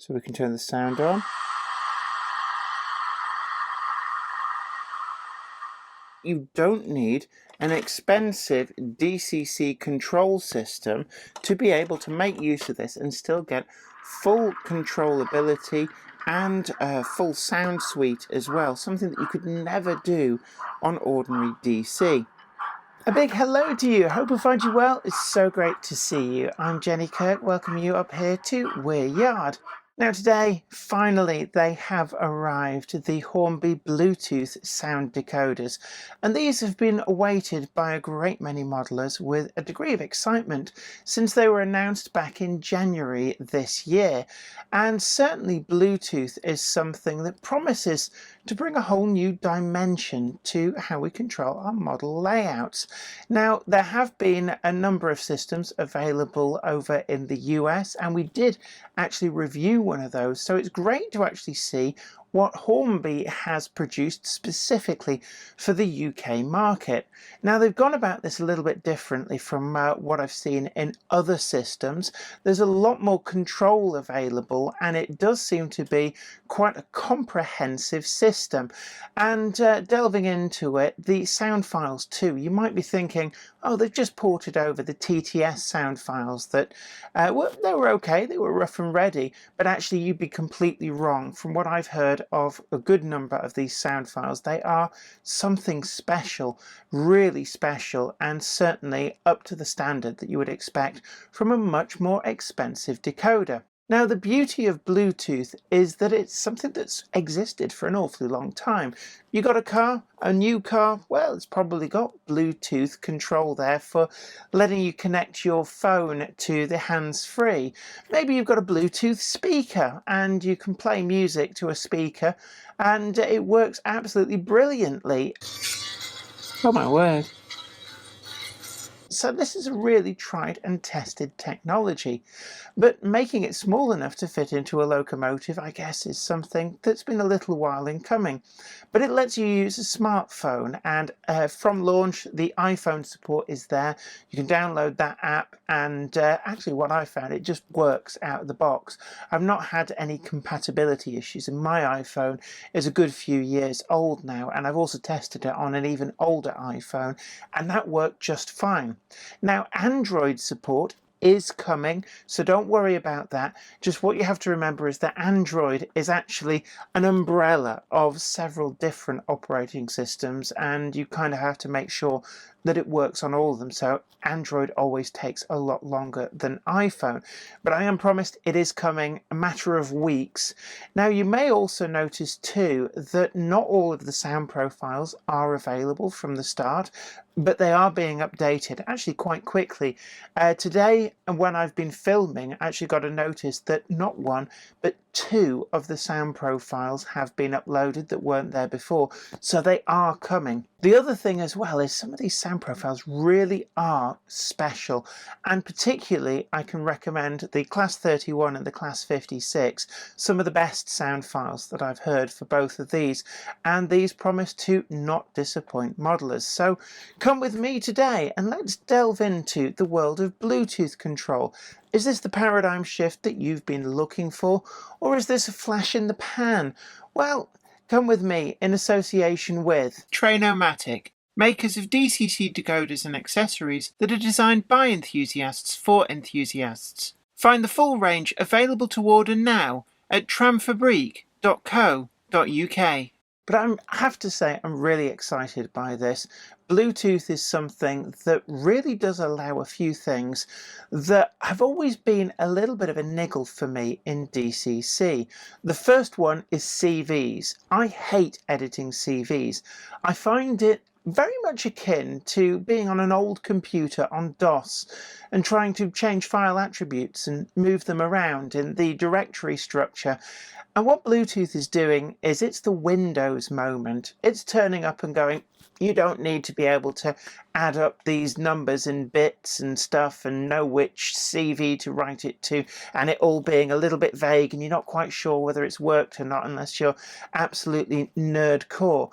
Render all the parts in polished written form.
So we can turn the sound on. You don't need an expensive DCC control system to be able to make use of this and still get full controllability and a full sound suite as well, something that you could never do on ordinary DC. A big hello to you. Hope I find you well. It's so great to see you. I'm Jenny Kirk, welcoming you up here to Weir Yard. Now today, finally, they have arrived, the Hornby Bluetooth sound decoders, and these have been awaited by a great many modelers with a degree of excitement since they were announced back in January this year. And certainly Bluetooth is something that promises to bring a whole new dimension to how we control our model layouts. Now, there have been a number of systems available over in the US, and we did actually review one of those, so it's great to actually see what Hornby has produced specifically for the UK market. Now, they've gone about this a little bit differently from what I've seen in other systems. There's a lot more control available, and it does seem to be quite a comprehensive system. And delving into it, the sound files too, you might be thinking, oh, they've just ported over the TXS sound files that they were okay, they were rough and ready, but actually you'd be completely wrong. From what I've heard of a good number of these sound files, they are something special, really special, and certainly up to the standard that you would expect from a much more expensive decoder. Now, the beauty of Bluetooth is that it's something that's existed for an awfully long time. You got a car, a new car, well, it's probably got Bluetooth control there for letting you connect your phone to the hands-free. Maybe you've got a Bluetooth speaker and you can play music to a speaker and it works absolutely brilliantly. Oh my word. So this is a really tried and tested technology, but making it small enough to fit into a locomotive, I guess, is something that's been a little while in coming. But it lets you use a smartphone, and from launch the iPhone support is there. You can download that app, and actually what I found, it just works out of the box. I've not had any compatibility issues, and my iPhone is a good few years old now, and I've also tested it on an even older iPhone, and that worked just fine. Now, Android support is coming, so don't worry about that. Just what you have to remember is that Android is actually an umbrella of several different operating systems, and you kind of have to make sure that it works on all of them. So Android always takes a lot longer than iPhone, but I am promised it is coming, a matter of weeks. Now, you may also notice too that not all of the sound profiles are available from the start, but they are being updated actually quite quickly. Today, when I've been filming, I actually got a notice that not one, but two of the sound profiles have been uploaded that weren't there before, so they are coming. The other thing as well is some of these sound profiles really are special, and particularly I can recommend the Class 31 and the Class 56, some of the best sound files that I've heard for both of these, and these promise to not disappoint modelers. So come with me today and let's delve into the world of Bluetooth control. Is this the paradigm shift that you've been looking for, or is this a flash in the pan? Well, come with me in association with Trainomatic, makers of DCC decoders and accessories that are designed by enthusiasts for enthusiasts. Find the full range available to order now at tramfabrique.co.uk. But I have to say I'm really excited by this. Bluetooth is something that really does allow a few things that have always been a little bit of a niggle for me in DCC. The first one is CVs. I hate editing CVs. I find it very much akin to being on an old computer on DOS and trying to change file attributes and move them around in the directory structure. And what Bluetooth is doing is it's the Windows moment. It's turning up and going, you don't need to be able to add up these numbers and bits and stuff and know which CV to write it to, and it all being a little bit vague and you're not quite sure whether it's worked or not unless you're absolutely nerdcore.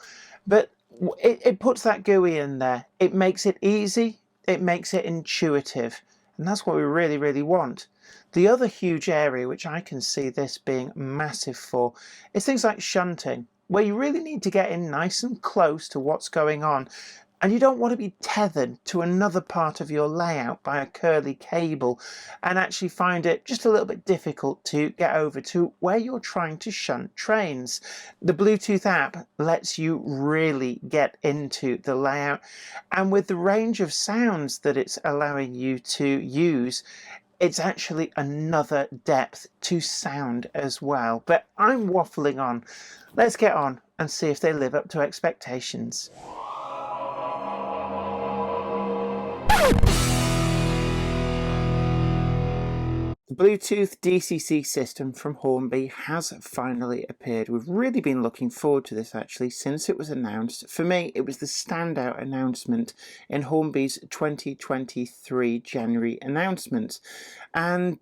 But it puts that GUI in there. It makes it easy, it makes it intuitive, and that's what we really, really want. The other huge area which I can see this being massive for is things like shunting, where you really need to get in nice and close to what's going on, and you don't want to be tethered to another part of your layout by a curly cable and actually find it just a little bit difficult to get over to where you're trying to shunt trains. The Bluetooth app lets you really get into the layout, and with the range of sounds that it's allowing you to use, it's actually another depth to sound as well. But I'm waffling on. Let's get on and see if they live up to expectations. The Bluetooth DCC system from Hornby has finally appeared. We've really been looking forward to this actually since it was announced. For me, it was the standout announcement in Hornby's 2023 January announcements. And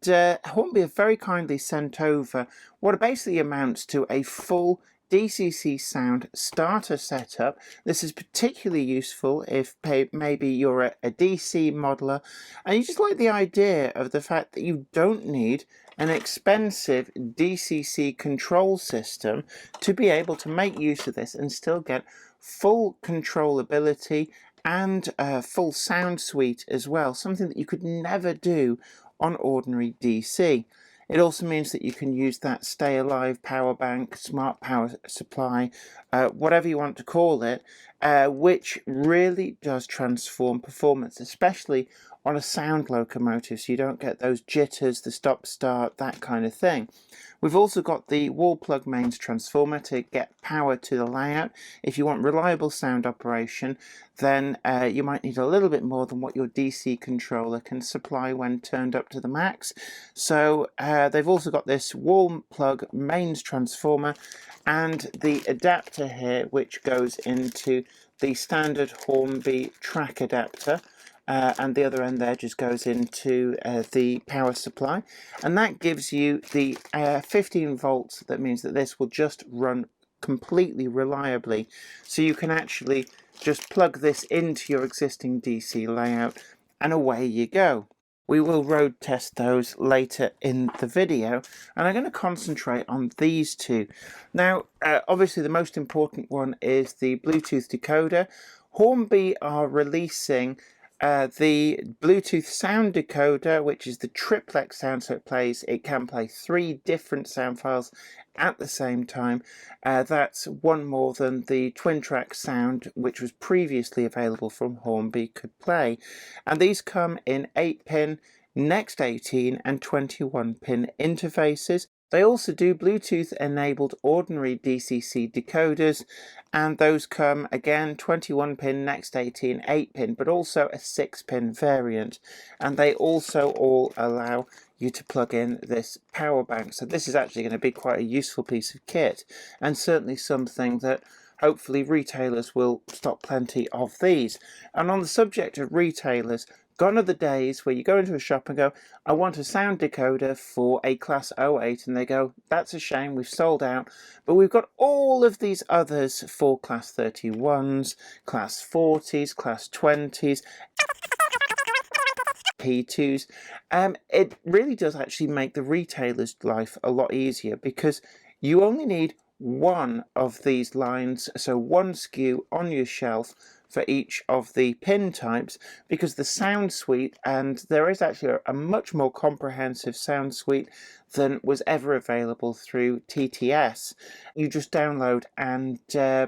Hornby have very kindly sent over what basically amounts to a full DCC sound starter setup. This is particularly useful if maybe you're a DC modeler and you just like the idea of the fact that you don't need an expensive DCC control system to be able to make use of this and still get full controllability and a full sound suite as well, something that you could never do on ordinary DC. It also means that you can use that stay alive power bank, smart power supply, whatever you want to call it, which really does transform performance, especially on a sound locomotive, so you don't get those jitters, the stop start, that kind of thing. We've also got the wall plug mains transformer to get power to the layout. If you want reliable sound operation, then you might need a little bit more than what your DC controller can supply when turned up to the max. So they've also got this wall plug mains transformer and the adapter here, which goes into the standard Hornby track adapter. And the other end there just goes into the power supply, and that gives you the 15 volts. That means that this will just run completely reliably, so you can actually just plug this into your existing DC layout and away you go. We will road test those later in the video, and I'm going to concentrate on these two. Now, obviously the most important one is the Bluetooth decoder. Hornby are releasing the Bluetooth sound decoder, which is the triplex sound, so it can play 3 different sound files at the same time. That's one more than the twin track sound, which was previously available from Hornby, could play. And these come in 8-pin, Next 18 and 21-pin interfaces. They also do Bluetooth enabled ordinary DCC decoders, and those come again 21-pin, Next 18, 8-pin, but also a 6-pin variant. And they also all allow you to plug in this power bank. So this is actually going to be quite a useful piece of kit, and certainly something that hopefully retailers will stock plenty of these. And on the subject of retailers, gone are the days where you go into a shop and go, I want a sound decoder for a class 08, and they go, that's a shame, we've sold out, but we've got all of these others for class 31s, class 40s, class 20s, P2s. It really does actually make the retailer's life a lot easier, because you only need one of these lines, so one SKU on your shelf for each of the pin types, because the sound suite, and there is actually a much more comprehensive sound suite than was ever available through TXS. You just download and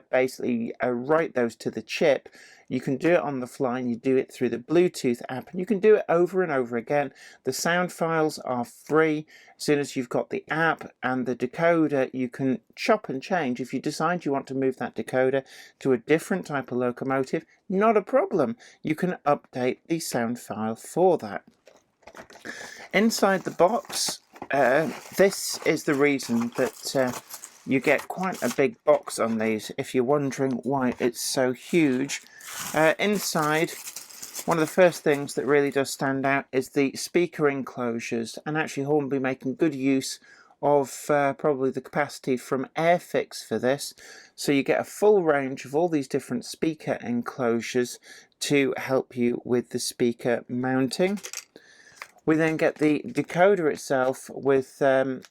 basically write those to the chip. You can do it on the fly, and you do it through the Bluetooth app, and you can do it over and over again. The sound files are free. As soon as you've got the app and the decoder, you can chop and change. If you decide you want to move that decoder to a different type of locomotive, not a problem. You can update the sound file for that. Inside the box, this is the reason that you get quite a big box on these, if you're wondering why it's so huge. Inside, one of the first things that really does stand out is the speaker enclosures, and actually Hornby making good use of probably the capacity from Airfix for this, so you get a full range of all these different speaker enclosures to help you with the speaker mounting. We then get the decoder itself with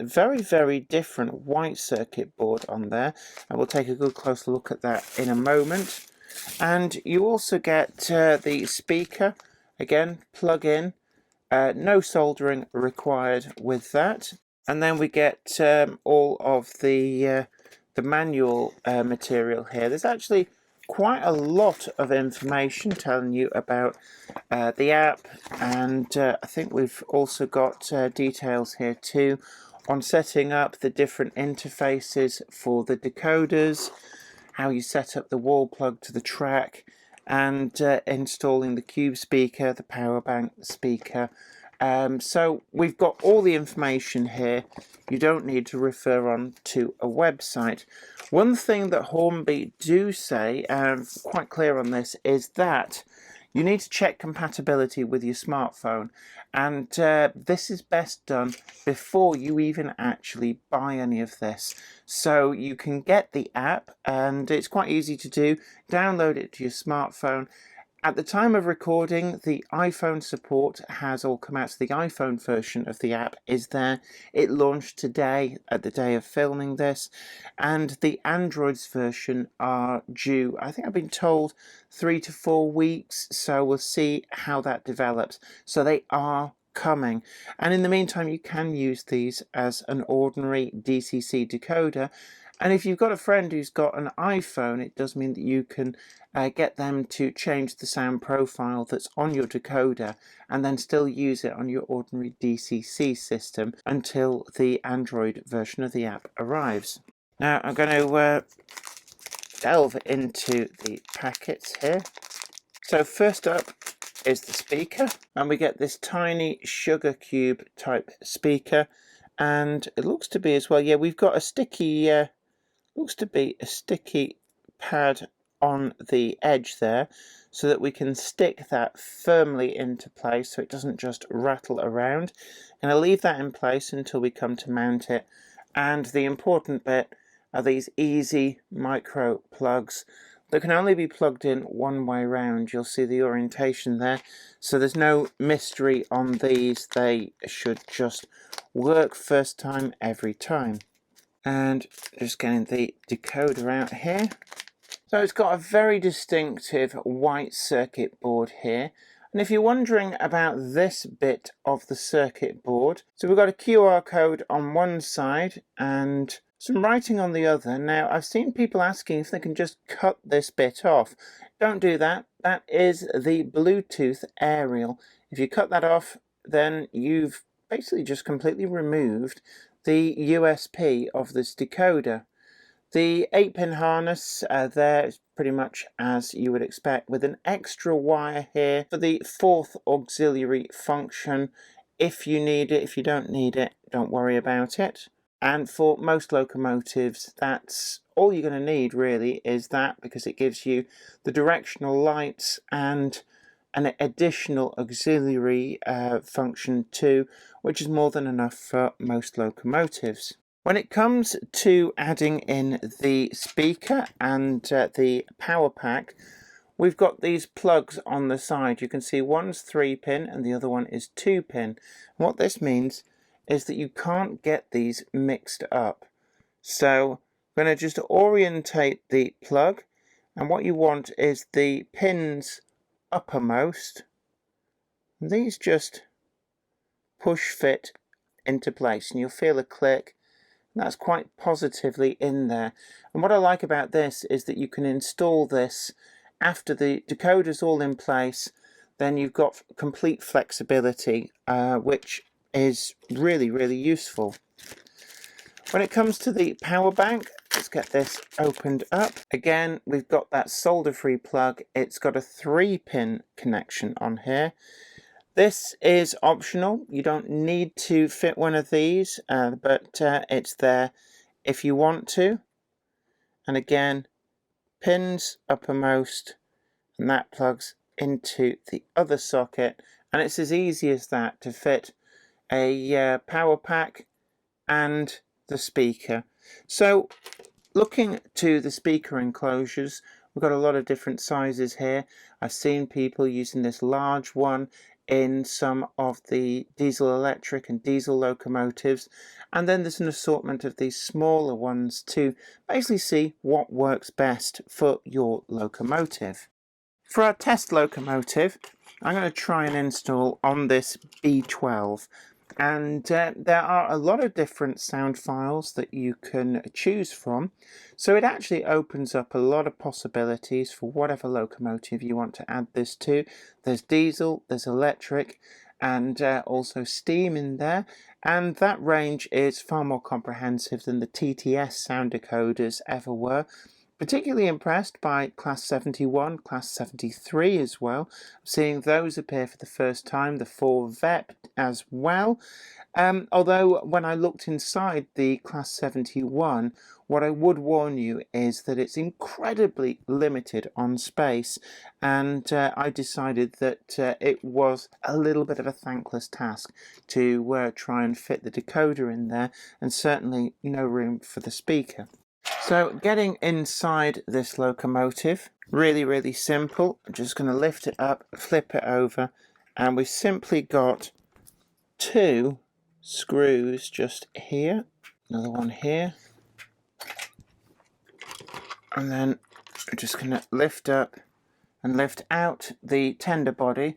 very different white circuit board on there, and we'll take a good close look at that in a moment. And you also get the speaker, again plug in, no soldering required with that. And then we get all of the manual material here. There's actually quite a lot of information telling you about the app, and I think we've also got details here too on setting up the different interfaces for the decoders, how you set up the wall plug to the track, and installing the cube speaker, the power bank, the speaker. So we've got all the information here. You don't need to refer on to a website. One thing that Hornby do say, quite clear on this, is that you need to check compatibility with your smartphone, and this is best done before you even actually buy any of this. So you can get the app, and it's quite easy to do. Download it to your smartphone. At the time of recording, the iPhone support has all come out, so the iPhone version of the app is there. It launched today, at the day of filming this, and the Android's version are due, I think I've been told, 3 to 4 weeks, so we'll see how that develops. So they are coming, and in the meantime you can use these as an ordinary DCC decoder. And if you've got a friend who's got an iPhone, it does mean that you can get them to change the sound profile that's on your decoder and then still use it on your ordinary DCC system until the Android version of the app arrives. Now I'm going to delve into the packets here. So first up is the speaker, and we get this tiny sugar cube type speaker, and it looks to be as well, yeah, we've got a sticky looks to be a sticky pad on the edge there, so that we can stick that firmly into place so it doesn't just rattle around. And I'll leave that in place until we come to mount it. And the important bit are these easy micro plugs that can only be plugged in one way round. You'll see the orientation there, so there's no mystery on these. They should just work first time every time. And just getting the decoder out here. So it's got a very distinctive white circuit board here. And if you're wondering about this bit of the circuit board, so we've got a QR code on one side and some writing on the other. Now I've seen people asking if they can just cut this bit off. Don't do that. That is the Bluetooth aerial. If you cut that off, then you've basically just completely removed the USP of this decoder. The 8-pin harness there is pretty much as you would expect, with an extra wire here for the fourth auxiliary function if you need it. If you don't need it, don't worry about it. And for most locomotives, that's all you're going to need really, is that, because it gives you the directional lights and an additional auxiliary function too, which is more than enough for most locomotives. When it comes to adding in the speaker and the power pack, we've got these plugs on the side. You can see one's 3-pin and the other one is 2-pin. What this means is that you can't get these mixed up. So I'm going to just orientate the plug, and what you want is the pins uppermost. These just push fit into place, and you'll feel a click. That's quite positively in there. And what I like about this is that you can install this after the decoder's all in place. Then you've got complete flexibility, which is really useful. When it comes to the power bank, let's get this opened up. Again, we've got that solder-free plug. It's got a 3-pin connection on here. This is optional. You don't need to fit one of these, but it's there if you want to. And again, pins uppermost, and that plugs into the other socket. And it's as easy as that to fit a power pack and the speaker. So looking to the speaker enclosures, we've got a lot of different sizes here. I've seen people using this large one in some of the diesel electric and diesel locomotives, and then there's an assortment of these smaller ones to basically see what works best for your locomotive. For our test locomotive, I'm going to try and install on this B12, and there are a lot of different sound files that you can choose from, so it actually opens up a lot of possibilities for whatever locomotive you want to add this to. There's diesel, there's electric, and also steam in there, and that range is far more comprehensive than the TTS sound decoders ever were. Particularly impressed by Class 71, Class 73 as well. Seeing those appear for the first time, the 4 VEP as well. Although when I looked inside the Class 71, what I would warn you is that it's incredibly limited on space, and I decided that it was a little bit of a thankless task to try and fit the decoder in there, and certainly no room for the speaker. So getting inside this locomotive, really simple. I'm just going to lift it up, flip it over, and we've simply got 2 screws just here, another one here, and then we're just going to lift up and lift out the tender body.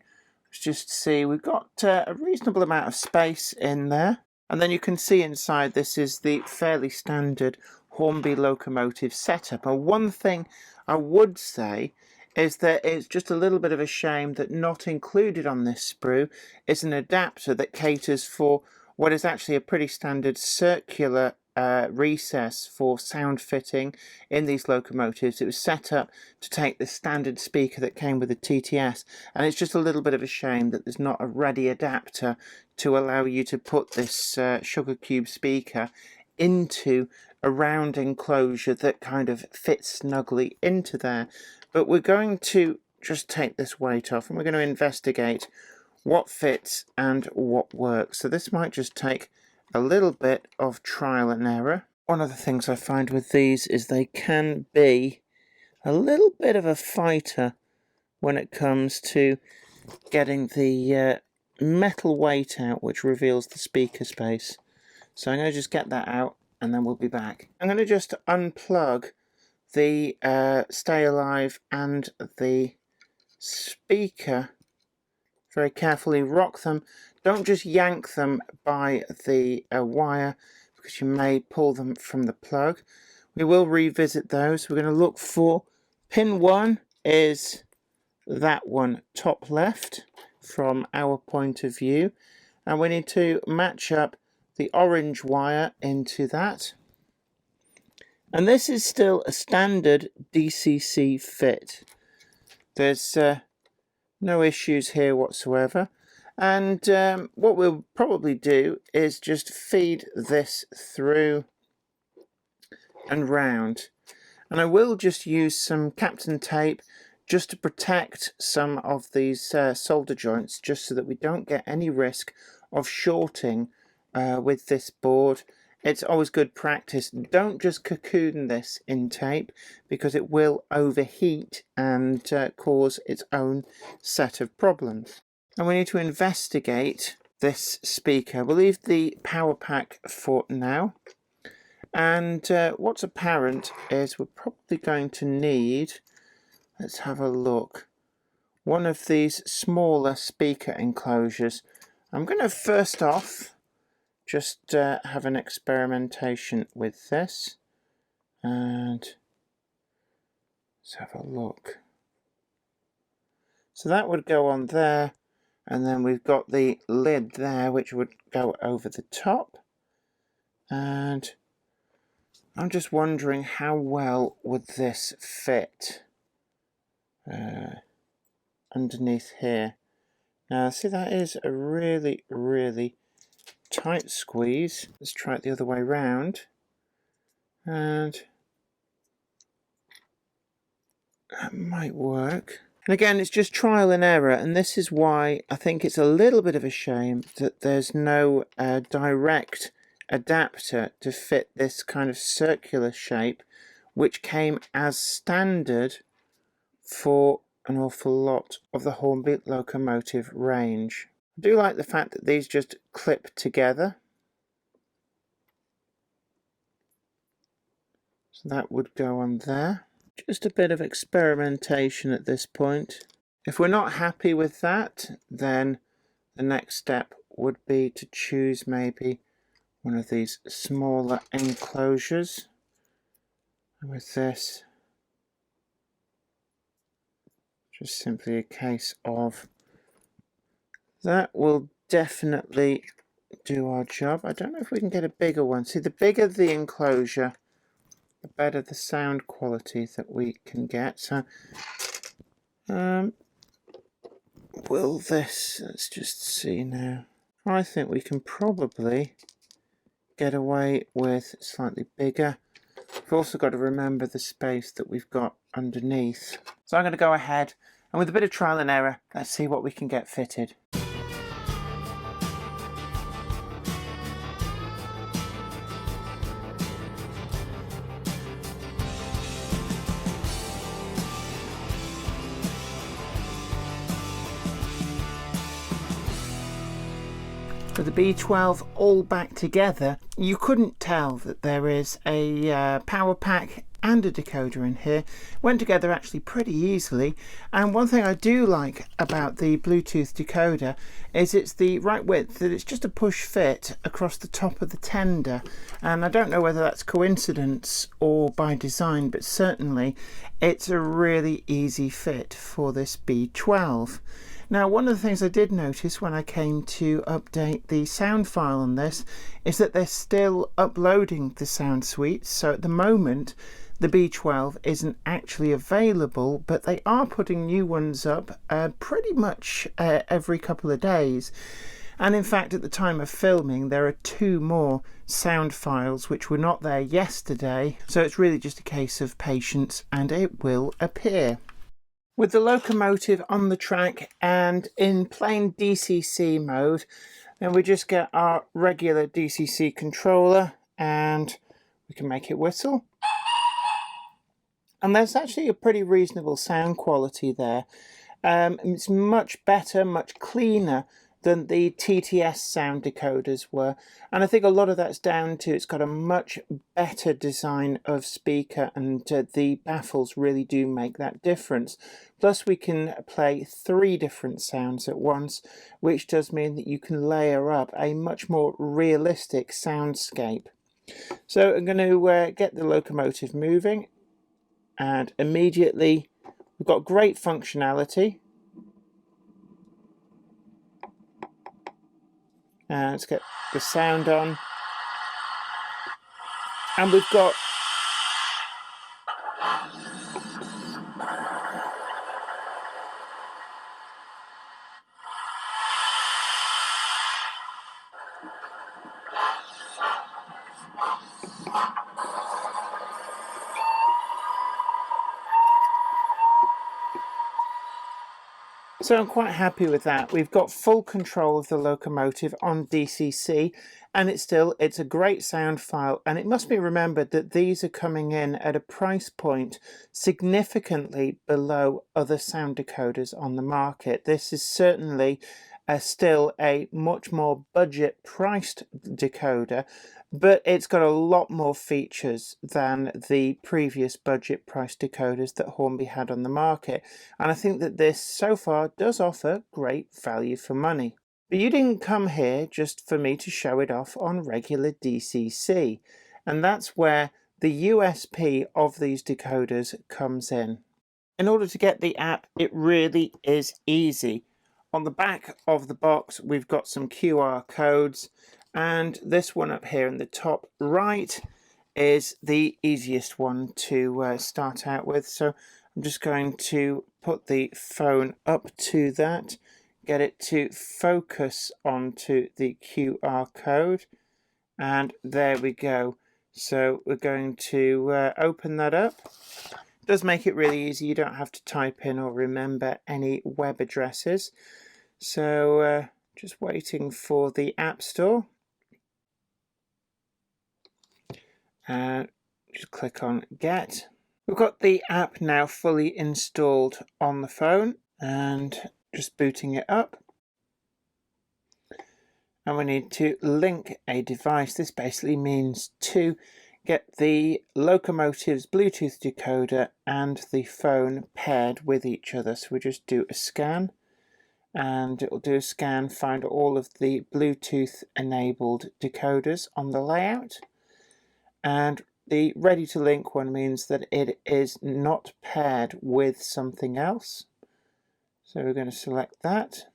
Just see we've got a reasonable amount of space in there, and then you can see inside this is the fairly standard Hornby locomotive setup. And one thing I would say is that it's just a little bit of a shame that not included on this sprue is an adapter that caters for what is actually a pretty standard circular recess for sound fitting in these locomotives. It was set up to take the standard speaker that came with the TTS, and it's just a little bit of a shame that there's not a ready adapter to allow you to put this sugar cube speaker into a round enclosure that kind of fits snugly into there. But we're going to just take this weight off, and we're going to investigate what fits and what works. So this might just take a little bit of trial and error. One of the things I find with these is they can be a little bit of a fighter when it comes to getting the metal weight out, which reveals the speaker space. So I'm going to just get that out, and then we'll be back. I'm going to just unplug the Stay Alive and the speaker very carefully, rock them. Don't just yank them by the wire, because you may pull them from the plug. We will revisit those. We're going to look for pin 1 is that one top left from our point of view, and we need to match up the orange wire into that. And this is still a standard DCC fit. There's no issues here whatsoever. And what we'll probably do is just feed this through and round. And I will just use some Captain tape just to protect some of these solder joints, just so that we don't get any risk of shorting with this board. It's always good practice. Don't just cocoon this in tape, because it will overheat and cause its own set of problems. And we need to investigate this speaker. We'll leave the power pack for now. And what's apparent is we're probably going to need, let's have a look, one of these smaller speaker enclosures. I'm going to first off just have an experimentation with this, and let's have a look. So that would go on there, and then we've got the lid there which would go over the top, and I'm just wondering how well would this fit underneath here. Now see, that is a really tight squeeze. Let's try it the other way round, and that might work. And again, it's just trial and error, and this is why I think it's a little bit of a shame that there's no direct adapter to fit this kind of circular shape, which came as standard for an awful lot of the Hornby Locomotive range. I do like the fact that these just clip together. So that would go on there. Just a bit of experimentation at this point. If we're not happy with that, then the next step would be to choose maybe one of these smaller enclosures. And with this, just simply a case of that will definitely do our job. I don't know if we can get a bigger one. See, the bigger the enclosure, the better the sound quality that we can get. So will this, let's just see now. I think we can probably get away with slightly bigger. We've also got to remember the space that we've got underneath. So I'm going to go ahead and with a bit of trial and error, let's see what we can get fitted. For the B12 all back together, you couldn't tell that there is a power pack and a decoder in here. Went together actually pretty easily, and one thing I do like about the Bluetooth decoder is it's the right width, that it's just a push fit across the top of the tender, and I don't know whether that's coincidence or by design, but certainly it's a really easy fit for this B12. Now, one of the things I did notice when I came to update the sound file on this is that they're still uploading the sound suites. So at the moment, the B12 isn't actually available, but they are putting new ones up pretty much every couple of days. And in fact, at the time of filming, there are 2 more sound files which were not there yesterday. So it's really just a case of patience and it will appear. With the Locomotive on the track and in plain DCC mode, then we just get our regular DCC controller and we can make it whistle. And there's actually a pretty reasonable sound quality there. It's much better, much cleaner than the TXS sound decoders were, and I think a lot of that's down to it's got a much better design of speaker, and the baffles really do make that difference. Plus we can play 3 different sounds at once, which does mean that you can layer up a much more realistic soundscape. So I'm going to get the Locomotive moving, and immediately we've got great functionality. Let's get the sound on, and we've got so I'm quite happy with that. We've got full control of the Locomotive on DCC, and it's a great sound file, and it must be remembered that these are coming in at a price point significantly below other sound decoders on the market. This is certainly still a much more budget priced decoder, but it's got a lot more features than the previous budget price decoders that Hornby had on the market, and I think that this so far does offer great value for money. But you didn't come here just for me to show it off on regular DCC, and that's where the USP of these decoders comes in. In order to get the app, it really is easy. On the back of the box, we've got some QR codes, and this one up here in the top right is the easiest one to start out with. So I'm just going to put the phone up to that, get it to focus onto the QR code, and there we go. So we're going to open that up. It does make it really easy. You don't have to type in or remember any web addresses. So just waiting for the App Store. Just click on Get. We've got the app now fully installed on the phone and just booting it up. And we need to link a device. This basically means to get the Locomotive's Bluetooth decoder and the phone paired with each other. So we just do a scan, and it will do a scan, find all of the Bluetooth enabled decoders on the layout. And the ready to link one means that it is not paired with something else. So we're going to select that.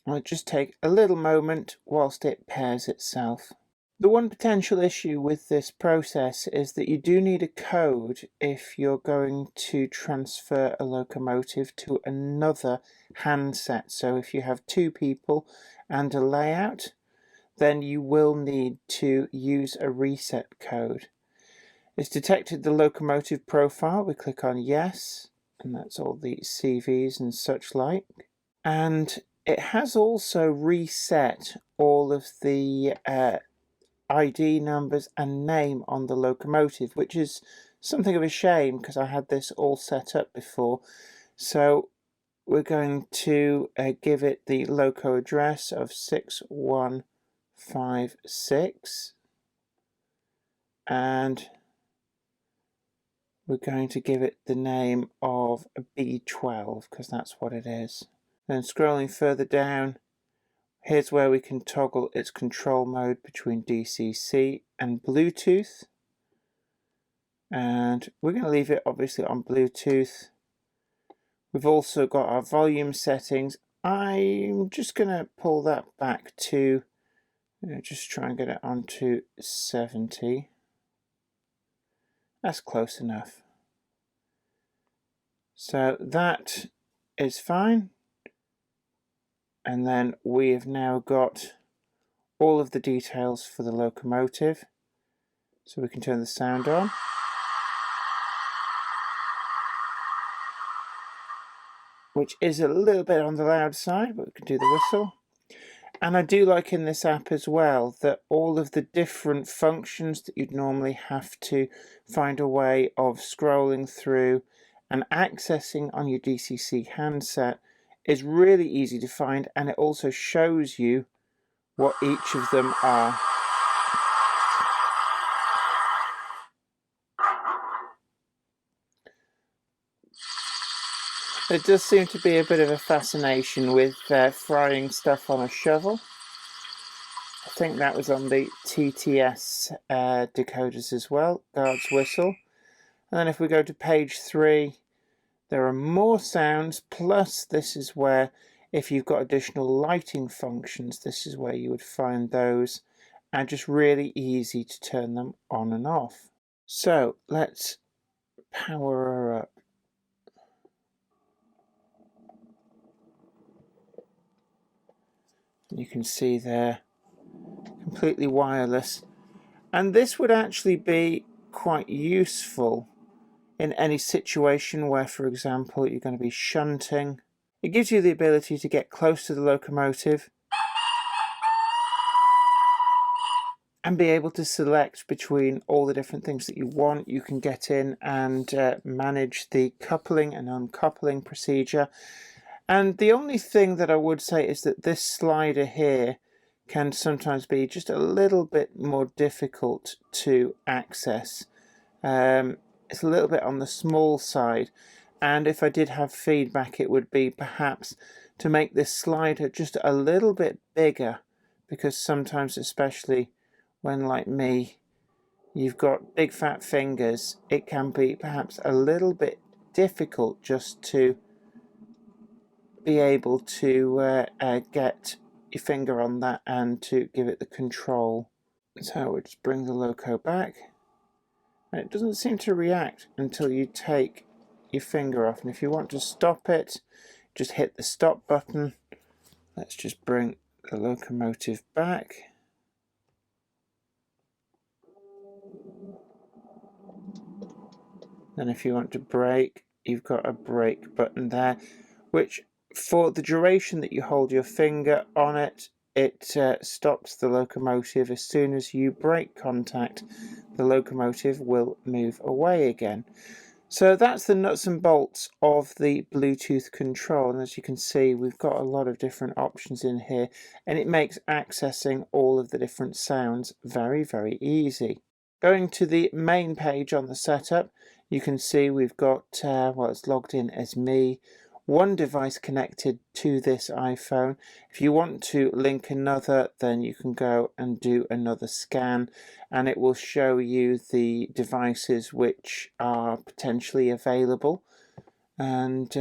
It'll just take a little moment whilst it pairs itself. The one potential issue with this process is that you do need a code if you're going to transfer a locomotive to another handset. So if you have two people and a layout, then you will need to use a reset code. It's detected the locomotive profile. We click on yes, and that's all the CVs and such like. And it has also reset all of the ID numbers and name on the locomotive, which is something of a shame because I had this all set up before. So we're going to give it the loco address of 6156, and we're going to give it the name of B12 because that's what it is. Then scrolling further down, here's where we can toggle its control mode between DCC and Bluetooth. And we're going to leave it obviously on Bluetooth. We've also got our volume settings. I'm just going to pull that back to, just try and get it onto 70. That's close enough. So that is fine. And then we have now got all of the details for the locomotive. So we can turn the sound on. Which is a little bit on the loud side, but we can do the whistle. And I do like in this app as well that all of the different functions that you'd normally have to find a way of scrolling through and accessing on your DCC handset is really easy to find, and it also shows you what each of them are. There does seem to be a bit of a fascination with frying stuff on a shovel. I think that was on the TXS decoders as well, guard's whistle. And then if we go to page 3, there are more sounds, plus this is where, if you've got additional lighting functions, this is where you would find those, and just really easy to turn them on and off. So let's power her up. You can see there, completely wireless. And this would actually be quite useful in any situation where, for example, you're going to be shunting. It gives you the ability to get close to the locomotive and be able to select between all the different things that you want. You can get in and manage the coupling and uncoupling procedure. And the only thing that I would say is that this slider here can sometimes be just a little bit more difficult to access. It's a little bit on the small side, and if I did have feedback, it would be perhaps to make this slider just a little bit bigger, because sometimes, especially when, like me, you've got big fat fingers, it can be perhaps a little bit difficult just to be able to get your finger on that and to give it the control. So we'll just bring the loco back. And it doesn't seem to react until you take your finger off. And if you want to stop it, just hit the stop button. Let's just bring the locomotive back. And if you want to brake, you've got a brake button there, which for the duration that you hold your finger on it, it stops the locomotive. As soon as you break contact, the locomotive will move away again. So that's the nuts and bolts of the Bluetooth control, and as you can see we've got a lot of different options in here, and it makes accessing all of the different sounds very, very easy. Going to the main page on the setup, you can see we've got, well, it's logged in as me, one device connected to this iPhone. If you want to link another, then you can go and do another scan, and it will show you the devices which are potentially available. And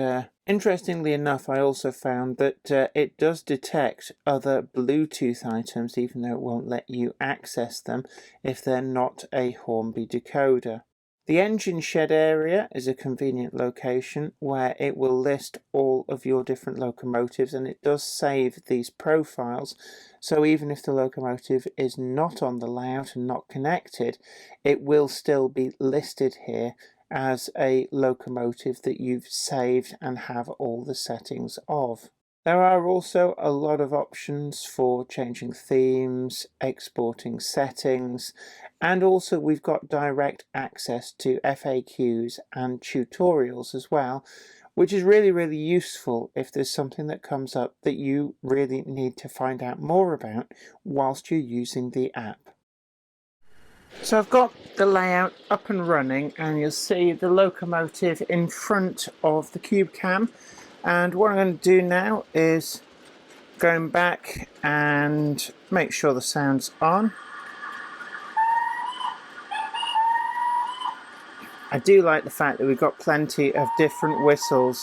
interestingly enough, I also found that it does detect other Bluetooth items, even though it won't let you access them if they're not a Hornby decoder. The engine shed area is a convenient location where it will list all of your different locomotives, and it does save these profiles, so even if the locomotive is not on the layout and not connected, it will still be listed here as a locomotive that you've saved and have all the settings of. There are also a lot of options for changing themes, exporting settings, and also we've got direct access to FAQs and tutorials as well, which is really, really useful if there's something that comes up that you really need to find out more about whilst you're using the app. So I've got the layout up and running, and you'll see the locomotive in front of the cube cam. And what I'm going to do now is going back and make sure the sound's on. I do like the fact that we've got plenty of different whistles.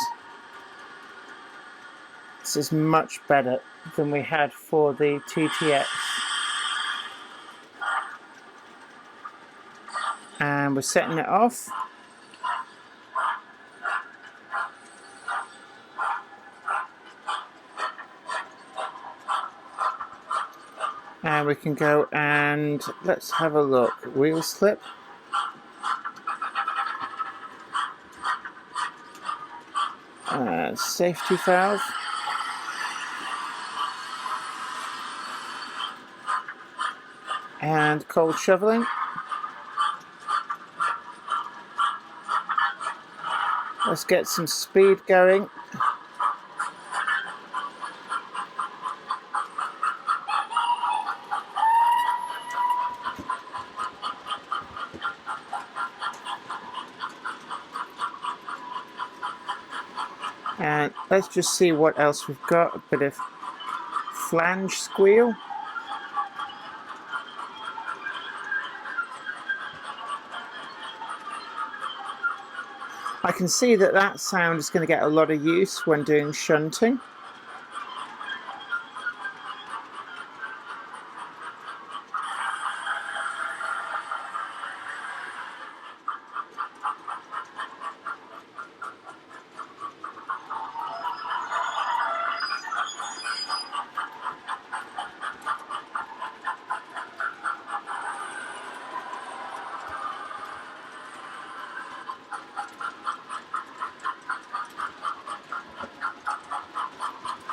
This is much better than we had for the TXS. And we're setting it off. And we can go and let's have a look. Wheel slip. Safety valve. And cold shoveling. Let's get some speed going. And let's just see what else we've got. A bit of flange squeal. I can see that that sound is going to get a lot of use when doing shunting.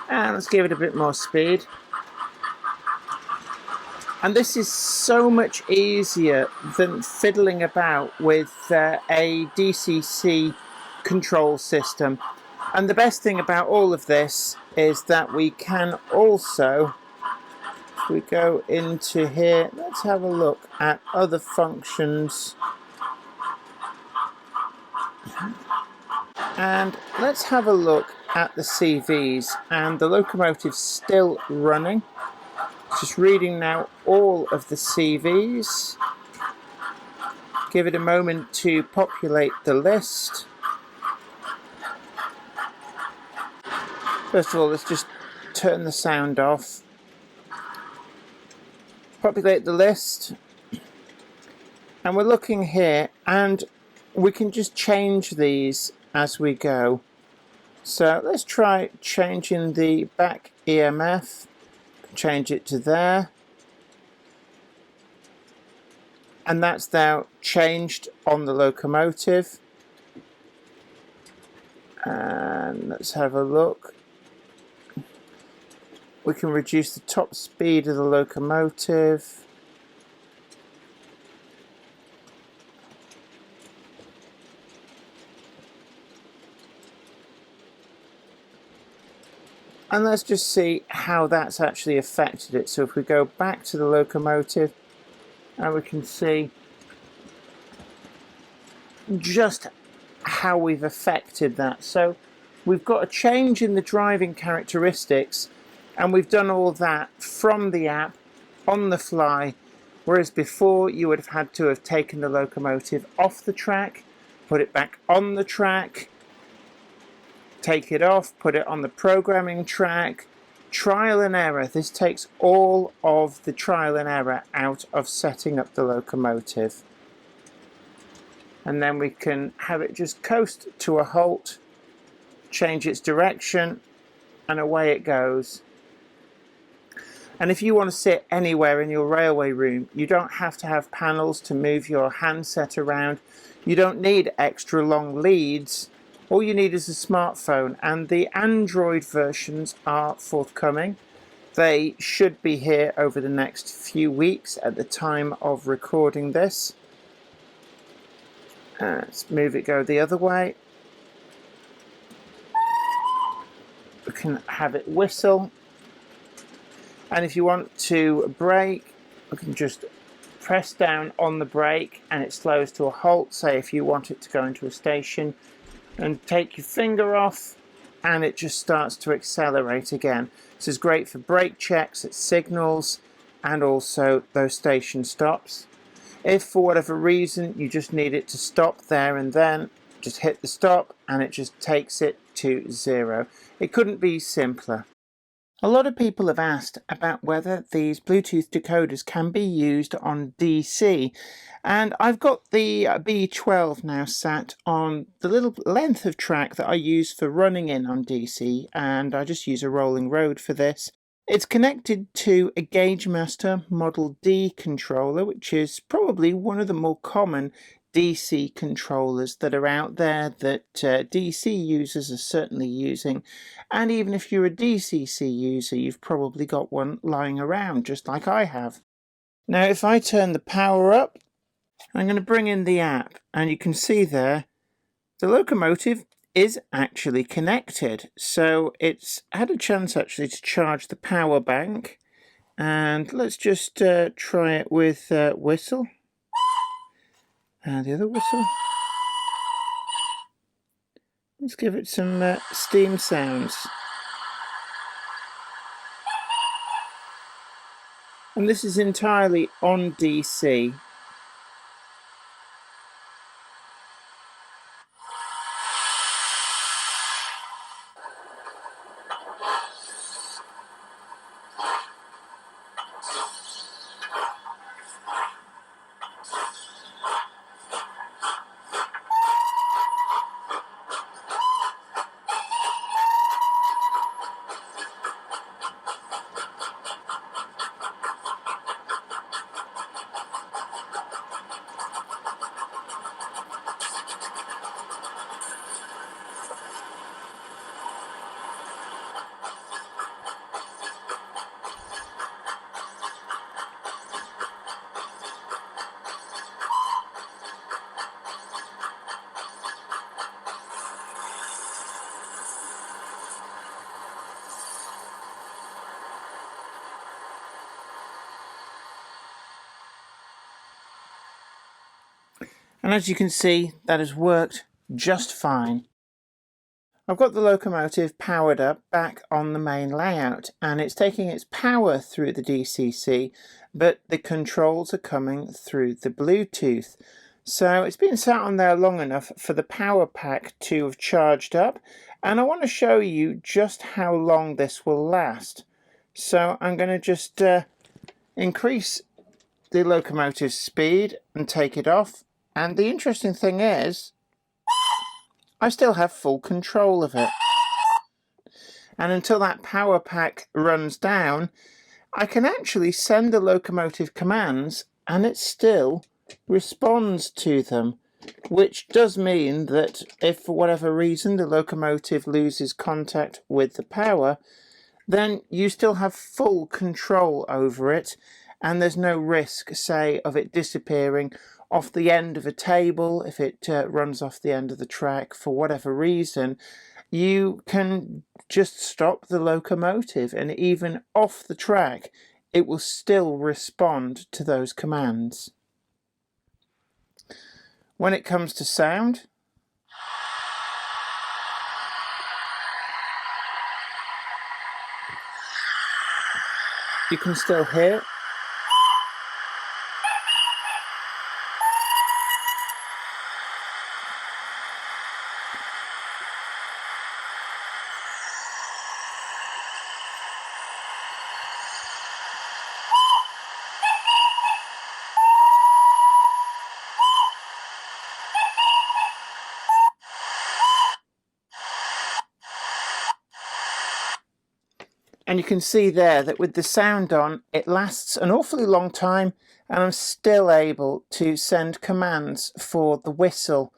And let's give it a bit more speed. And this is so much easier than fiddling about with a DCC control system. And the best thing about all of this is that we can also, if we go into here, let's have a look at other functions. And let's have a look at the CVs, and the locomotive's still running. Just reading now all of the CVs. Give it a moment to populate the list. First of all, let's just turn the sound off. Populate the list. And we're looking here, and we can just change these as we go. So let's try changing the back EMF. Change it to there. And that's now changed on the locomotive. And let's have a look. We can reduce the top speed of the locomotive. And let's just see how that's actually affected it. So if we go back to the locomotive, and we can see just how we've affected that. So we've got a change in the driving characteristics, and we've done all that from the app on the fly, whereas before you would have had to have taken the locomotive off the track, put it back on the track, take it off, put it on the programming track, trial and error. This takes all of the trial and error out of setting up the locomotive. And then we can have it just coast to a halt, change its direction, and away it goes. And if you want to sit anywhere in your railway room, you don't have to have panels to move your handset around. You don't need extra long leads. All you need is a smartphone, and the Android versions are forthcoming. They should be here over the next few weeks at the time of recording this. Let's move it, go the other way. We can have it whistle. And if you want to brake, we can just press down on the brake and it slows to a halt. Say if you want it to go into a station, and take your finger off and it just starts to accelerate again. This is great for brake checks, it signals, and also those station stops. If for whatever reason you just need it to stop there and then, just hit the stop and it just takes it to 0. It couldn't be simpler. A lot of people have asked about whether these Bluetooth decoders can be used on DC, and I've got the B12 now sat on the little length of track that I use for running in on DC, and I just use a rolling road for this. It's connected to a GaugeMaster Model D controller, which is probably one of the more common DC controllers that are out there that DC users are certainly using. And even if you're a DCC user, you've probably got one lying around, just like I have. Now, if I turn the power up, I'm going to bring in the app, and you can see there, the locomotive is actually connected. So it's had a chance actually to charge the power bank. And let's just try it with whistle. And the other whistle. Let's give it some steam sounds. And this is entirely on DC. And as you can see, that has worked just fine. I've got the locomotive powered up back on the main layout, and it's taking its power through the DCC, but the controls are coming through the Bluetooth. So it's been sat on there long enough for the power pack to have charged up, and I want to show you just how long this will last. So I'm going to just increase the locomotive's speed and take it off. And the interesting thing is, I still have full control of it. And until that power pack runs down, I can actually send the locomotive commands and it still responds to them, which does mean that if for whatever reason the locomotive loses contact with the power, then you still have full control over it, and there's no risk, say, of it disappearing off the end of a table if it runs off the end of the track for whatever reason. you can just stop the locomotive, and even off the track it will still respond to those commands. When it comes to sound, you can still hear. And you can see there that with the sound on, it lasts an awfully long time, and I'm still able to send commands for the whistle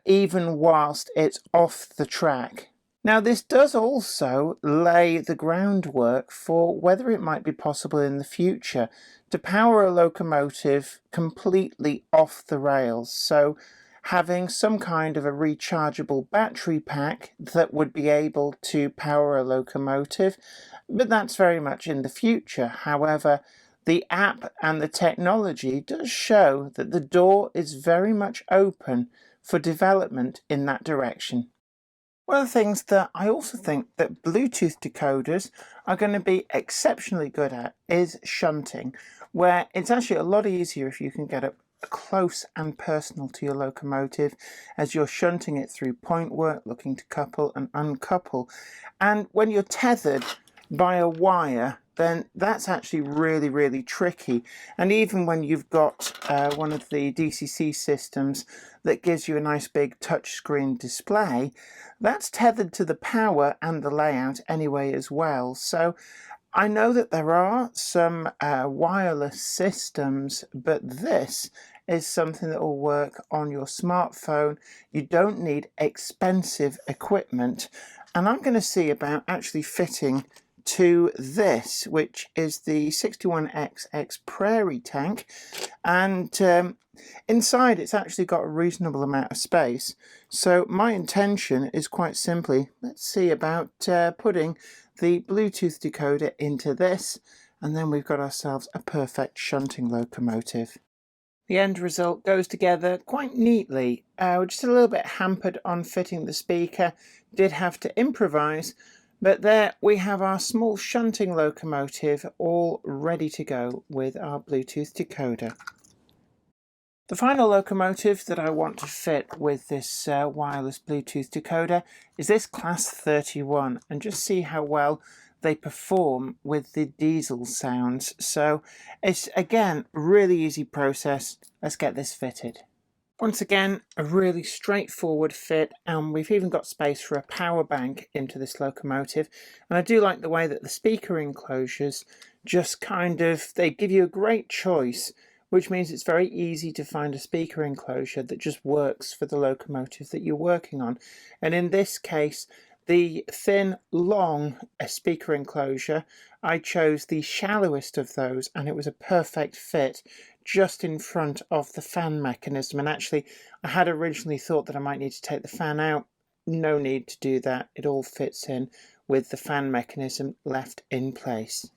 even whilst it's off the track. Now, this does also lay the groundwork for whether it might be possible in the future to power a locomotive completely off the rails. So having some kind of a rechargeable battery pack that would be able to power a locomotive, but that's very much in the future. However, the app and the technology does show that the door is very much open for development in that direction. One of the things that I also think that Bluetooth decoders are going to be exceptionally good at is shunting, where it's actually a lot easier if you can get up close and personal to your locomotive as you're shunting it through point work, looking to couple and uncouple. And when you're tethered by a wire, then that's actually really, really tricky. And even when you've got one of the DCC systems that gives you a nice big touchscreen display, that's tethered to the power and the layout anyway as well. So I know that there are some wireless systems, but this is something that will work on your smartphone. You don't need expensive equipment. And I'm going to see about actually fitting to this, which is the 61XX Prairie tank, and inside it's actually got a reasonable amount of space. So my intention is quite simply, let's see about putting the Bluetooth decoder into this, and then we've got ourselves a perfect shunting locomotive. The end result goes together quite neatly. We're just a little bit hampered on fitting the speaker, did have to improvise, but there we have our small shunting locomotive all ready to go with our Bluetooth decoder. The final locomotive that I want to fit with this wireless Bluetooth decoder is this Class 31, and just see how well they perform with the diesel sounds. So it's, again, really easy process. Let's get this fitted. Once again, a really straightforward fit, and we've even got space for a power bank into this locomotive. And I do like the way that the speaker enclosures just kind of, they give you a great choice, which means it's very easy to find a speaker enclosure that just works for the locomotive that you're working on. And in this case, the thin, long speaker enclosure, I chose the shallowest of those, and it was a perfect fit just in front of the fan mechanism. And actually, I had originally thought that I might need to take the fan out. No need to do that. It all fits in with the fan mechanism left in place.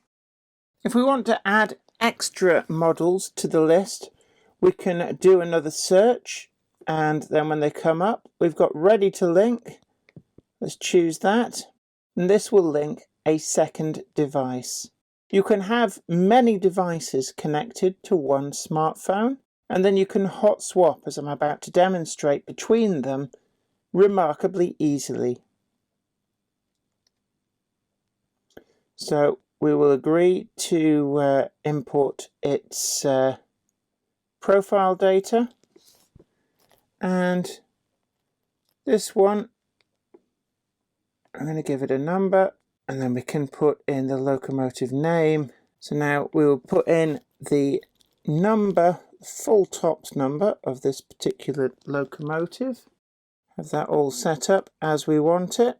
If we want to add extra models to the list, we can do another search, and then when they come up, we've got ready to link. Let's choose that, and this will link a second device. You can have many devices connected to one smartphone, and then you can hot swap, as I'm about to demonstrate, between them remarkably easily. So we will agree to import its profile data, and this one, I'm going to give it a number, and then we can put in the locomotive name. So now we will put in the number, full tops number of this particular locomotive. Have that all set up as we want it.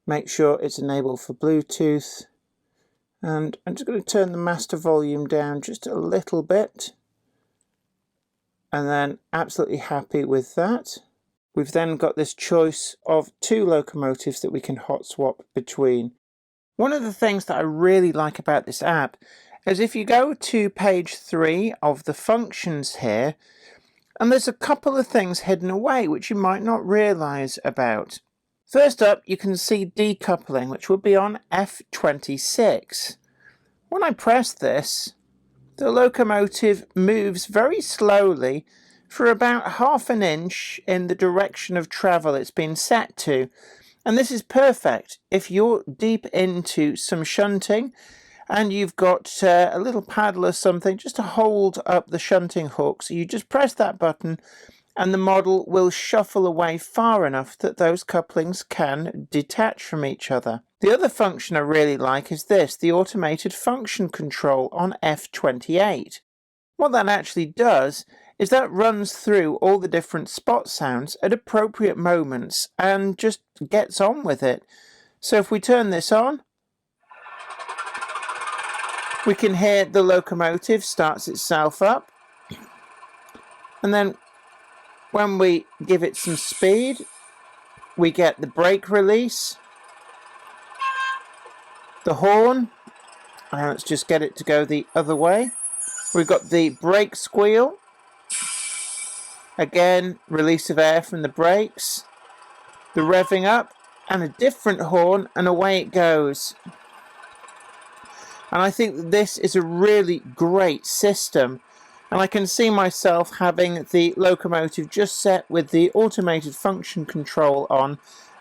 Make sure it's enabled for Bluetooth. And I'm just going to turn the master volume down just a little bit. And then absolutely happy with that. we've then got this choice of two locomotives that we can hot swap between. One of the things that I really like about this app is if you go to page 3 of the functions here, and there's a couple of things hidden away which you might not realize about. First up, you can see decoupling, which will be on F26. When I press this, the locomotive moves very slowly for about half an inch in the direction of travel it's been set to. And this is perfect if you're deep into some shunting and you've got a little paddle or something just to hold up the shunting hook. So you just press that button and the model will shuffle away far enough that those couplings can detach from each other. The other function I really like is this, the automated function control on F28. What that actually does is that runs through all the different spot sounds at appropriate moments and just gets on with it. So if we turn this on, we can hear the locomotive starts itself up, and then when we give it some speed, we get the brake release, the horn, and let's just get it to go the other way. We've got the brake squeal, again release of air from the brakes, the revving up, and a different horn, and away it goes. And I think that this is a really great system, and I can see myself having the locomotive just set with the automated function control on,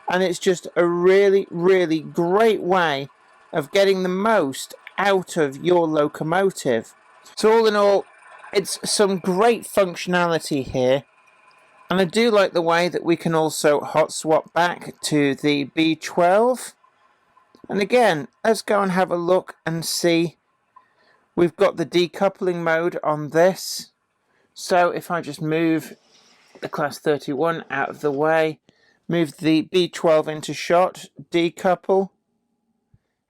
and it's just a really, really great way of getting the most out of your locomotive. So all in all, it's some great functionality here, and I do like the way that we can also hot swap back to the B12. And again, let's go and have a look and see. We've got the decoupling mode on this. So if I just move the class 31 out of the way, move the B12 into shot, decouple,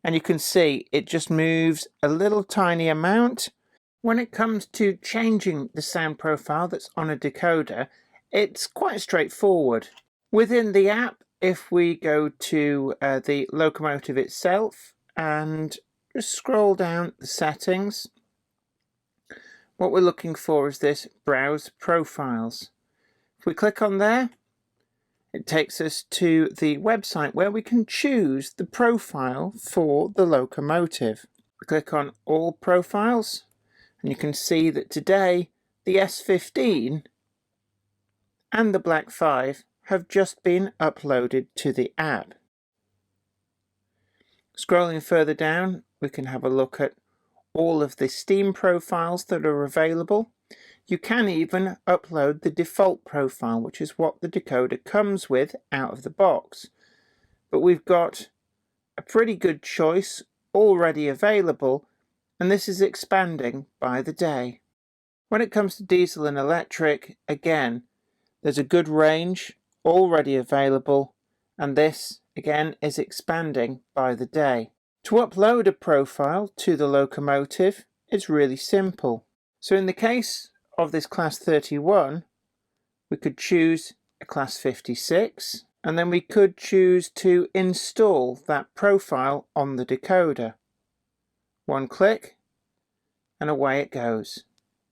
and you can see it just moves a little tiny amount. When it comes to changing the sound profile that's on a decoder, it's quite straightforward. Within the app, if we go to the locomotive itself and just scroll down the settings, what we're looking for is this Browse Profiles. If we click on there, it takes us to the website where we can choose the profile for the locomotive. We click on All Profiles, and you can see that today the S15 and the Black 5 have just been uploaded to the app. Scrolling further down, we can have a look at all of the Steam profiles that are available. You can even upload the default profile, which is what the decoder comes with out of the box. But we've got a pretty good choice already available, and this is expanding by the day. When it comes to diesel and electric, again, there's a good range already available, and this again is expanding by the day. To upload a profile to the locomotive, it's really simple. So in the case of this class 31, we could choose a class 56, and then we could choose to install that profile on the decoder. One click and away it goes.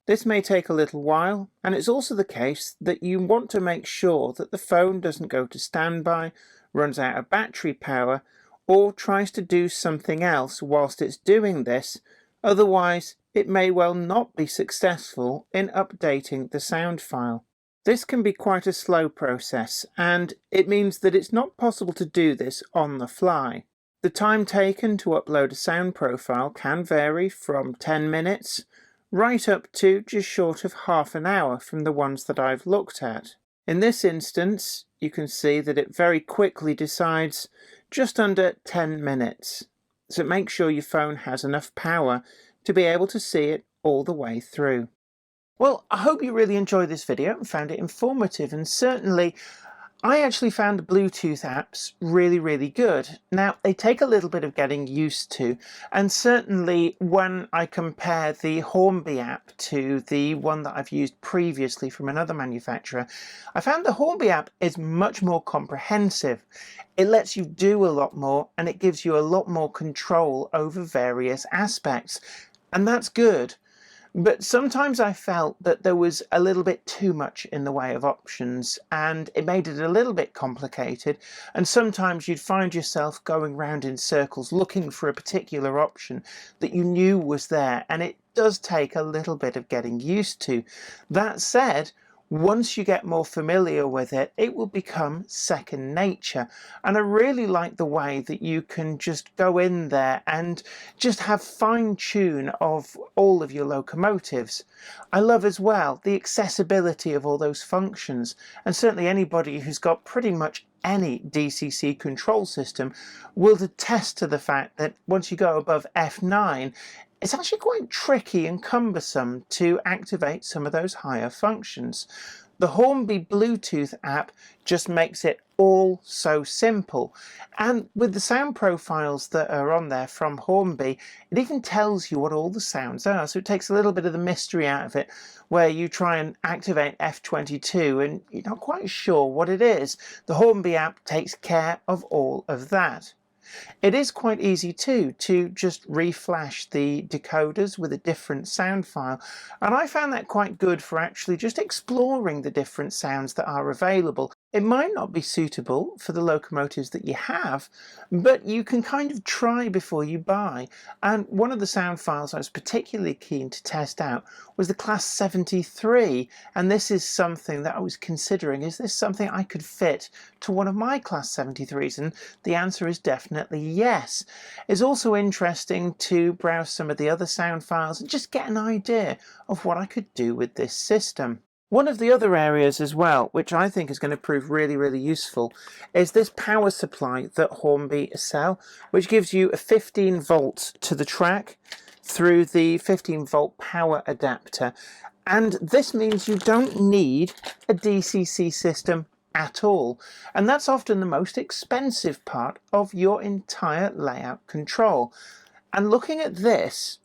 This may take a little while, and it's also the case that you want to make sure that the phone doesn't go to standby, runs out of battery power, or tries to do something else whilst it's doing this. Otherwise, it may well not be successful in updating the sound file. This can be quite a slow process, and it means that it's not possible to do this on the fly. The time taken to upload a sound profile can vary from 10 minutes right up to just short of half an hour from the ones that I've looked at. In this instance, you can see that it very quickly decides just under 10 minutes. So make sure your phone has enough power to be able to see it all the way through. Well, I hope you really enjoyed this video and found it informative, and certainly I actually found the Bluetooth apps really good. Now, they take a little bit of getting used to, and certainly when I compare the Hornby app to the one that I've used previously from another manufacturer, I found the Hornby app is much more comprehensive. It lets you do a lot more, and it gives you a lot more control over various aspects, and that's good. But sometimes I felt that there was a little bit too much in the way of options, and it made it a little bit complicated, and sometimes you'd find yourself going round in circles looking for a particular option that you knew was there, and it does take a little bit of getting used to. That said, once you get more familiar with it, it will become second nature. And I really like the way that you can just go in there and just have fine tune of all of your locomotives. I love as well the accessibility of all those functions, and certainly anybody who's got pretty much any DCC control system will attest to the fact that once you go above F9, it's actually quite tricky and cumbersome to activate some of those higher functions. The Hornby Bluetooth app just makes it all so simple. And with the sound profiles that are on there from Hornby, it even tells you what all the sounds are. So it takes a little bit of the mystery out of it, where you try and activate F22 and you're not quite sure what it is. The Hornby app takes care of all of that. It is quite easy too to just reflash the decoders with a different sound file, and I found that quite good for actually just exploring the different sounds that are available. It might not be suitable for the locomotives that you have, but you can kind of try before you buy. And one of the sound files I was particularly keen to test out was the Class 73, and this is something that I was considering, is this something I could fit to one of my Class 73s? And the answer is definitely yes. It's also interesting to browse some of the other sound files and just get an idea of what I could do with this system. One of the other areas as well, which I think is going to prove really useful, is this power supply that Hornby sell, which gives you a 15 volts to the track through the 15 volt power adapter. And this means you don't need a DCC system at all. And that's often the most expensive part of your entire layout control. And looking at this,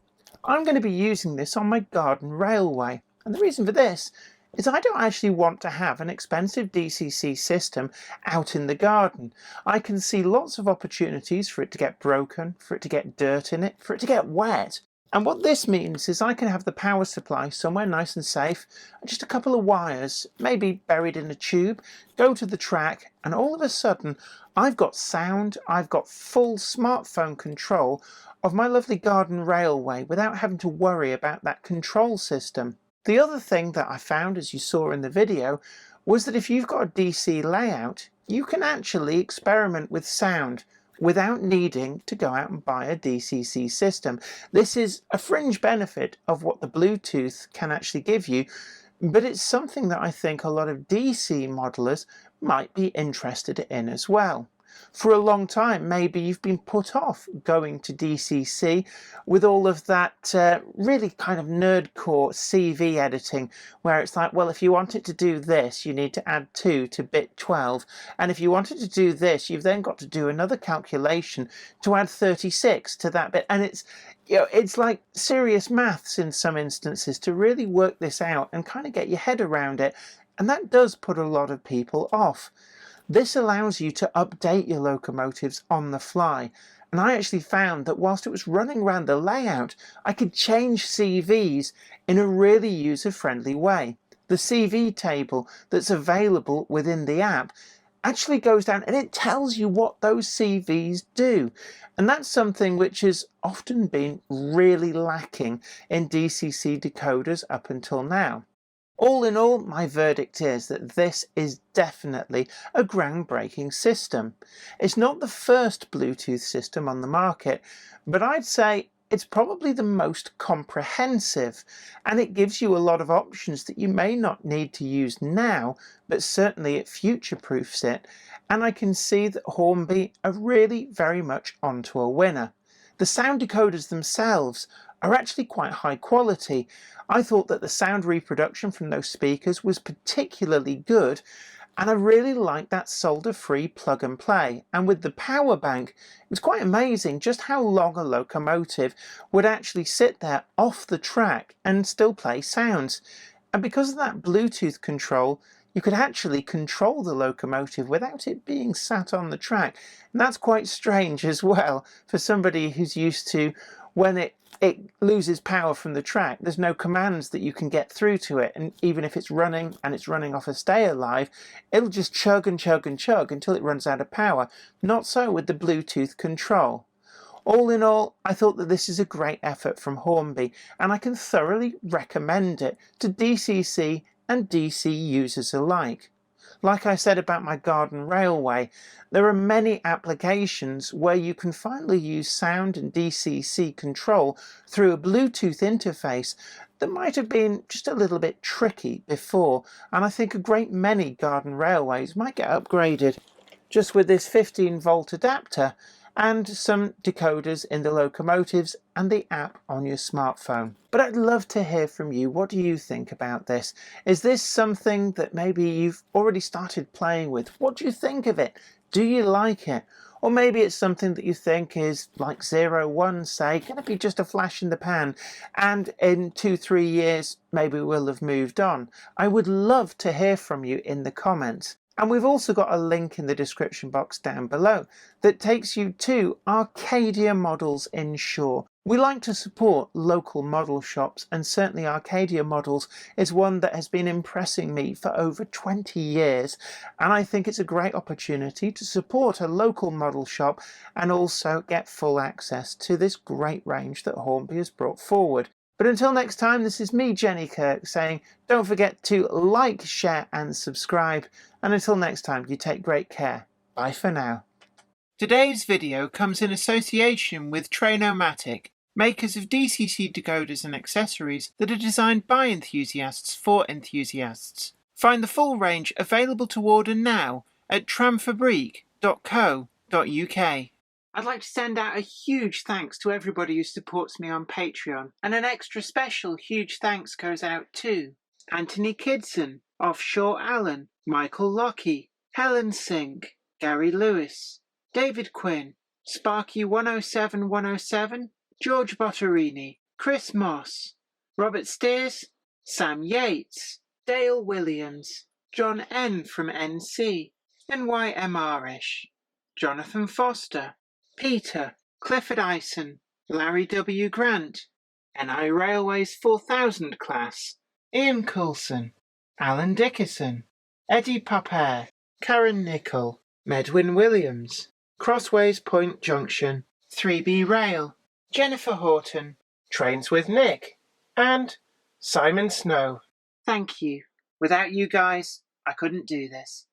I'm going to be using this on my garden railway. And the reason for this is I don't actually want to have an expensive DCC system out in the garden. I can see lots of opportunities for it to get broken, for it to get dirt in it, for it to get wet. And what this means is I can have the power supply somewhere nice and safe, just a couple of wires, maybe buried in a tube, go to the track, and all of a sudden I've got sound, I've got full smartphone control of my lovely garden railway without having to worry about that control system. The other thing that I found, as you saw in the video, was that if you've got a DC layout, you can actually experiment with sound without needing to go out and buy a DCC system. This is a fringe benefit of what the Bluetooth can actually give you, but it's something that I think a lot of DC modelers might be interested in as well. For a long time, maybe you've been put off going to DCC with all of that really kind of nerdcore CV editing, where it's like, well, if you want it to do this, you need to add 2 to bit 12. And if you wanted to do this, you've then got to do another calculation to add 36 to that bit. And it's, you know, it's like serious maths in some instances to really work this out and kind of get your head around it. And that does put a lot of people off. This allows you to update your locomotives on the fly, and I actually found that whilst it was running around the layout, I could change CVs in a really user-friendly way. The CV table that's available within the app actually goes down and it tells you what those CVs do, and that's something which has often been really lacking in DCC decoders up until now. All in all, my verdict is that this is definitely a groundbreaking system. It's not the first Bluetooth system on the market, but I'd say it's probably the most comprehensive, and it gives you a lot of options that you may not need to use now, but certainly it future-proofs it, and I can see that Hornby are really very much onto a winner. The sound decoders themselves are actually quite high quality. I thought that the sound reproduction from those speakers was particularly good, And I really like that solder-free plug and play. And with the power bank, it was quite amazing just how long a locomotive would actually sit there off the track and still play sounds. And because of that Bluetooth control, you could actually control the locomotive without it being sat on the track. And that's quite strange as well for somebody who's used to, when it loses power from the track, there's no commands that you can get through to it. And even if it's running and it's running off a stay alive, it'll just chug and chug and chug until it runs out of power. Not so with the Bluetooth control. All in all, I thought that this is a great effort from Hornby, and I can thoroughly recommend it to DCC and DC users alike. Like I said about my garden railway, there are many applications where you can finally use sound and DCC control through a Bluetooth interface that might have been just a little bit tricky before, and I think a great many garden railways might get upgraded just with this 15-volt adapter and some decoders in the locomotives and the app on your smartphone. But I'd love to hear from you. What do you think about this? Is this something that maybe you've already started playing with? What do you think of it? Do you like it? Or maybe it's something that you think is like 01, say, going to be just a flash in the pan, and in 2-3 years maybe we'll have moved on. I would love to hear from you in the comments. And we've also got a link in the description box down below that takes you to Arcadia Models in Shore. We like to support local model shops, and certainly Arcadia Models is one that has been impressing me for over 20 years. And I think it's a great opportunity to support a local model shop and also get full access to this great range that Hornby has brought forward. But until next time, this is me, Jenny Kirk, saying don't forget to like, share and subscribe. And until next time, you take great care. Bye for now. Today's video comes in association with Trainomatic, makers of DCC decoders and accessories that are designed by enthusiasts for enthusiasts. Find the full range available to order now at tramfabrique.co.uk. I'd like to send out a huge thanks to everybody who supports me on Patreon, and an extra special huge thanks goes out to Anthony Kidson, Offshore Allen, Michael Lockie, Helen Sink, Gary Lewis, David Quinn, Sparky 107107, George Botterini, Chris Moss, Robert Steers, Sam Yates, Dale Williams, John N from NC, NYMRish, Jonathan Foster, Peter, Clifford Ison, Larry W. Grant, NI Railways 4000 class, Ian Coulson, Alan Dickerson, Eddie Popper, Karen Nichol, Medwin Williams, Crossways Point Junction, 3B Rail, Jennifer Horton, Trains with Nick, and Simon Snow. Thank you. Without you guys, I couldn't do this.